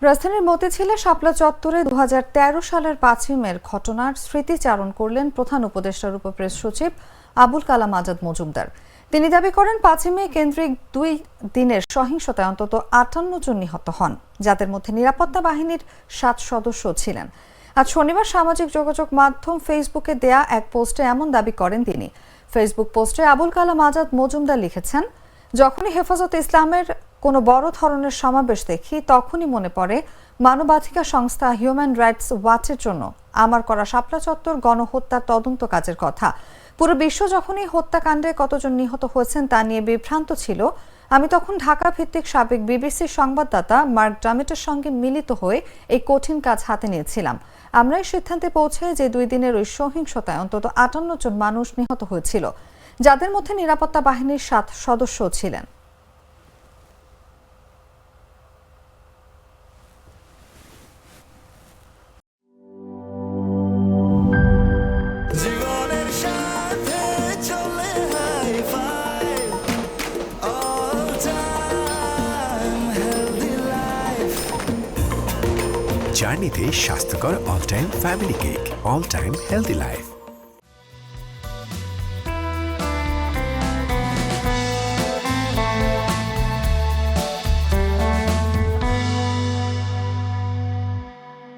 রাজধানীর মতিঝিলে শাপলা চত্বরে 2013 সালের 5ই মের ঘটনার স্মৃতিচারণ করলেন প্রধান উপদেষ্টার উপপ্রেস সচিব আবুল কালাম আজাদ মজুমদার। তিনি দাবি করেন 5ই মে কেন্দ্রিক 2 দিনের সহিংসতায় অন্তত 58 জন নিহত হন, যাদের মধ্যে নিরাপত্তা বাহিনীর 7 সদস্য ছিলেন। আজ শনিবার সামাজিক যোগাযোগ মাধ্যম ফেসবুকে দেয়া এক পোস্টে এমন দাবি করেন তিনি। ফেসবুক পোস্টে আবুল কালাম আজাদ মজুমদার লিখেছেন, যখনই হেফাজতে ইসলামের কোনো বড় ধরনের সমাবেশ দেখি তখনই মনে পড়ে মানবাধিকার সংস্থা হিউম্যান রাইটস ওয়াচের জন্য আমার করা শাপলা চত্বর গণহত্যার তদন্ত কাজের কথা। পুরো বিশ্ব যখনই হত্যাকাণ্ডে কতজন নিহত হয়েছেন তা নিয়ে বিভ্রান্ত ছিল, আমি তখন ঢাকা ভিত্তিক সাবেক বিবিসির সংবাদদাতা মার্ক ডামেটের সঙ্গে মিলিত হয়ে এই কঠিন কাজ হাতে নিয়েছিলাম। আমরা এই সিদ্ধান্তে পৌঁছাই যে 2 দিনের ওই সহিংসতায় অন্তত 58 জন মানুষ নিহত হয়েছিল, যাদের মধ্যে নিরাপত্তা বাহিনীর 7 সদস্য ছিলেন। জার্নিতে স্বাস্থ্যকর all time family cake, all time healthy life.